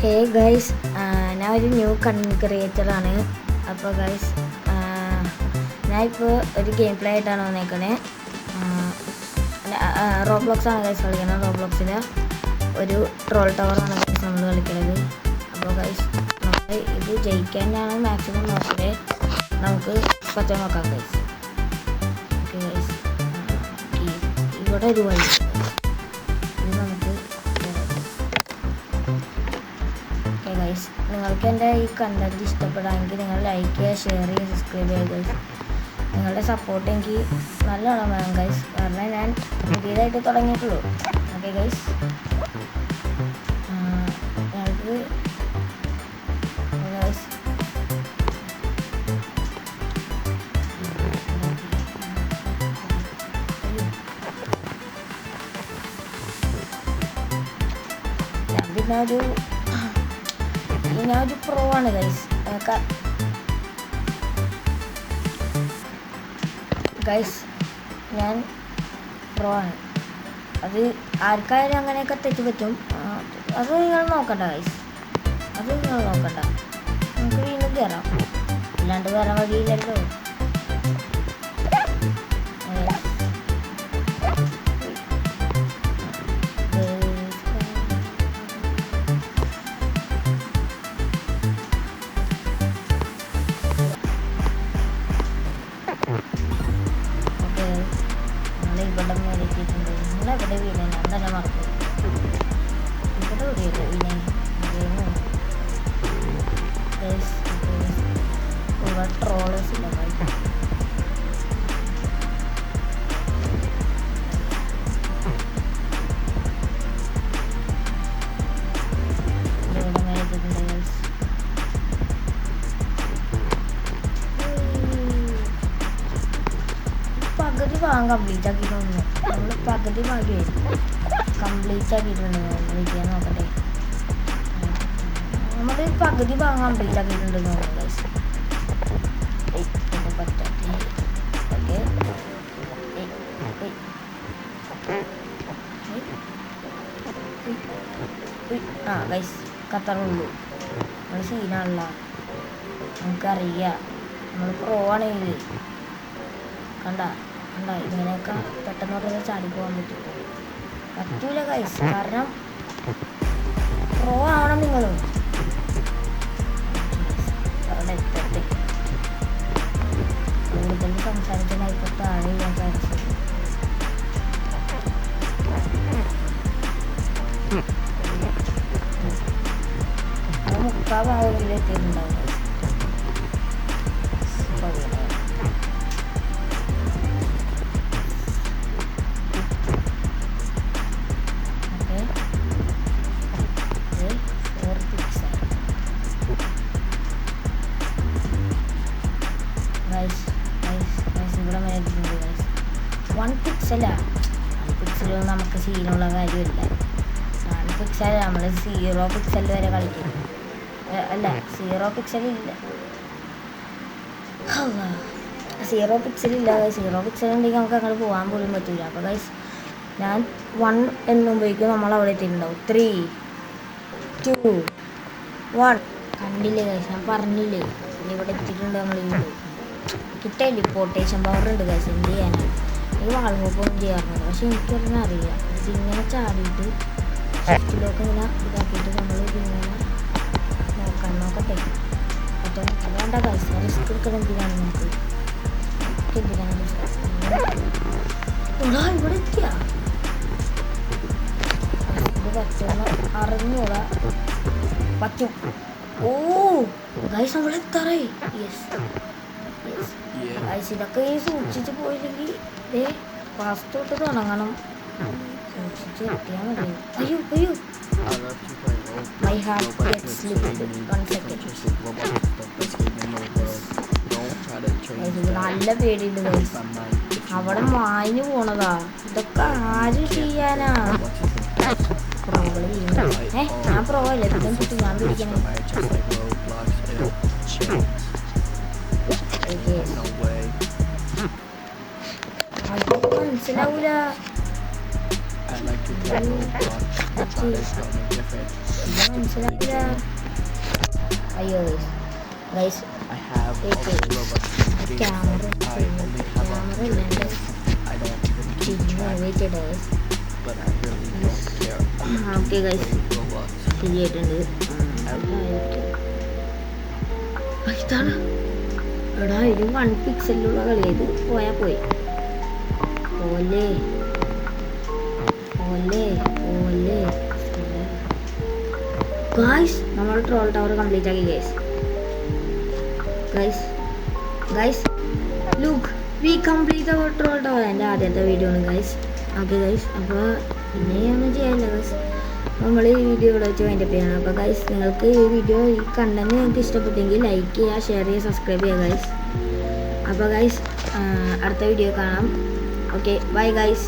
Hey guys, ഞാൻ ഒരു new content ക്രിയേറ്ററാണ്. അപ്പോൾ ഗൈസ്, ഞാനിപ്പോൾ ഒരു ഗെയിം പ്ലേ ആയിട്ടാണ് വന്നേക്കണേ. റോബ്ലോക്സ് ആണ് ഗൈസ് കളിക്കുന്നത്. റോബ്ലോക്സിൽ ഒരു ട്രോൾ ടവറാണ് ഗൈസ് നമ്മൾ കളിക്കുന്നത്. അപ്പോൾ ഗൈസ്, നമ്മൾ ഇത് ജയിക്കാനാണ് മാക്സിമം നോക്കട്ടെ. നമുക്ക് പറ്റാൻ നോക്കാം ഗൈസ്. ഓക്കെ ഗൈസ്, ഇവിടെ ഒരു വഴി നമുക്ക്. ഓക്കെ ഗൈസ്, നിങ്ങൾക്ക് എൻ്റെ ഈ കണ്ടന്റ് ഇഷ്ടപ്പെടാമെങ്കിൽ നിങ്ങൾ ലൈക്ക് ചെയ്യുക, ഷെയർ ചെയ്യുക, സബ്സ്ക്രൈബ് ചെയ്യുക ഗൈസ്. നിങ്ങളുടെ സപ്പോർട്ട് എനിക്ക് നല്ലോണം വേണം ഗൈസ്, കാരണം ഞാൻ പുതിയതായിട്ട് തുടങ്ങിയിട്ടുള്ളൂ. ഓക്കെ ഗൈസ്, ഞങ്ങൾക്ക് ഗൈസ് ഞാനൊരു പ്രോ ആണ് ഗൈസ്. ഗൈസ്, ഞാൻ പ്രോ ആണ്. അത് ആർക്കായാലും അങ്ങനെയൊക്കെ തെറ്റ് പറ്റും. അത് നിങ്ങൾ നോക്കണ്ട ഗൈസ്, അത് നിങ്ങൾ നോക്കണ്ട. നമുക്ക് വീണ്ടും കയറാം, അല്ലാണ്ട് വേറെ വഴിയില്ലല്ലോ. ഇവിടെ മേടിച്ചിട്ടുണ്ട്. നിങ്ങളെവിടെ വീണ? ഞാൻ തന്നെ മറക്കും. ഇവിടെ എവിടെയല്ലോ വീണേ? ഇവിടെ ട്രോളേഴ്സ് ഇല്ല. ഇവിടെ മേടിച്ചിട്ടുണ്ട് ഗൈസ്. പകുതി ഭാഗം കംപ്ലീറ്റ് ആക്കിയിട്ടുണ്ട്. നമ്മൾ പകുതി ഭാഗം കംപ്ലീറ്റ് ആക്കിയിട്ടുണ്ട്. വിളിക്കാൻ നോക്കട്ടെ. നമ്മൾ പകുതി ഭാഗം കംപ്ലീറ്റ് ആക്കിയിട്ടുണ്ട് ഗൈസ്. പറ്റേ. ഓക്കെ, ഗൈസ് കത്തറുള്ളൂ. നമ്മൾ സീനാണല്ല, നമുക്കറിയാം. നമ്മൾ പ്രോ ആണെങ്കിൽ കണ്ട ഇങ്ങനെയൊക്കെ പെട്ടെന്നോട്ടൊക്കെ ചാടിപ്പോകാൻ പറ്റൂല ഗൈസ്, കാരണം പ്രോ ആവണം നിങ്ങളും. അവിടെ എത്തട്ടെ. കൂടുതൽ സംസാരിക്കുന്ന ഇപ്പോൾ താഴെ ഞാൻ സംസാരിച്ചത്. അത് 3/4 ഭാഗത്തിൽ എത്തിയിട്ടുണ്ടാവും. ഇവിടെ മേടിച്ചിട്ടുണ്ട് ഗൈസ്. 1 പിക്സലാണ്. 1 പിക്സലൊന്നും നമുക്ക് സീനുള്ള കാര്യമില്ല. 1 പിക്സൽ നമ്മൾ 0 പിക്സൽ വരെ കളിക്കും. അല്ല, 0 പിക്സലില്ല. 0 പിക്സലില്ല. 0 പിക്സൽ ഉണ്ടെങ്കിൽ നമുക്ക് അങ്ങോട്ട് പോകാൻ പോലും പറ്റില്ല. അപ്പോൾ ഗൈസ്, ഞാൻ 1 എന്നുമ്പോഴേക്കും നമ്മൾ അവിടെ എത്തിയിട്ടുണ്ടാവും. 3, 2, 1. കണ്ടില്ലേ ഗൈസ്, ഞാൻ പറഞ്ഞില്ലേ ഇവിടെ എത്തിയിട്ടുണ്ട്. നമ്മൾ കിട്ടില്ല. പൊട്ടേഷൻ പവർ ഉണ്ട് ഗൈസ്. എന്ത് ചെയ്യാനാണ്? ഈ വാൾമൊപ്പൊന്നും ചെയ്യാറുണ്ട്. പക്ഷെ എനിക്കൊന്നും അറിയാം. ഇതിങ്ങനെ ചാടിയിട്ട് ഷിഫ്റ്റിലൊക്കെ ഇങ്ങനെ ഇതാക്കിയിട്ട് നമ്മൾ ഇതിങ്ങനെ നോക്കട്ടെ. പറ്റാൻ വേണ്ട ഗൈസ്, റിസ്ക് എടുക്കണം. എന്തിനാണ് നമുക്ക് എന്തിനാണ് ഇവിടെ എത്തിയ ഇത് പറ്റുന്ന അറിഞ്ഞൂടാ. പറ്റും. ഓ ഗൈസ്, നമ്മൾ എത്താറേ. യെസ്, ഇതൊക്കെ ഈ സൂക്ഷിച്ച് പോയില്ലെങ്കിൽ ഫാസ്റ്റ് തൊട്ട് തുടങ്ങണം. സൂക്ഷിച്ച് എത്തിയാൽ മതി. അയ്യോ my heart get slipped. 1 second. നല്ല പേടിയുണ്ട് ഗൈസ്. അവിടെ മാഞ്ഞു പോണതാ. ഇതൊക്കെ ആര് ചെയ്യാനാ? ഞാൻ പ്രോ അല്ലേ, പിന്നെ ഞാൻ പിടിക്കണം. മനസ്സിലാവൂല. മനസ്സിലായില്ല. അയ്യോ guys I have all the robots. Camera I only have a camera computer. ഇല്ലാണ്ട് I don't even keep track, wait guys. but I really don't care. Okay guys Robots. ശരിയായിട്ടുണ്ട്. ഇതാണ് എടാ ഇത് 1 പിക്സലിലുള്ള കളി. ഇത് പോയാ പോയി. പോലെ പോലെ പോലെ ഗൈസ് നമ്മൾ ട്രോൾ ടവർ കംപ്ലീറ്റ് ആക്കി guys. Guys guys look we complete our troll tower. എൻ്റെ ആദ്യത്തെ വീഡിയോ ആണ് ഗൈസ്. ഓക്കെ ഗൈസ് അപ്പോൾ പിന്നെ ഒന്നും ചെയ്യാനില്ല ഗൈസ്. നമ്മൾ ഈ വീഡിയോ ഇവിടെ വെച്ച് വൈൻഡപ്പ് ചെയ്യണം. അപ്പോൾ ഗൈസ് നിങ്ങൾക്ക് ഈ വീഡിയോ ഈ കണ്ടന്റ് നിങ്ങൾക്ക് ഇഷ്ടപ്പെട്ടെങ്കിൽ ലൈക്ക് ചെയ്യുക, ഷെയർ ചെയ്യുക, സബ്സ്ക്രൈബ് ചെയ്യുക ഗൈസ്. അപ്പോൾ ഗൈസ് അടുത്ത വീഡിയോ കാണാം. Okay bye guys.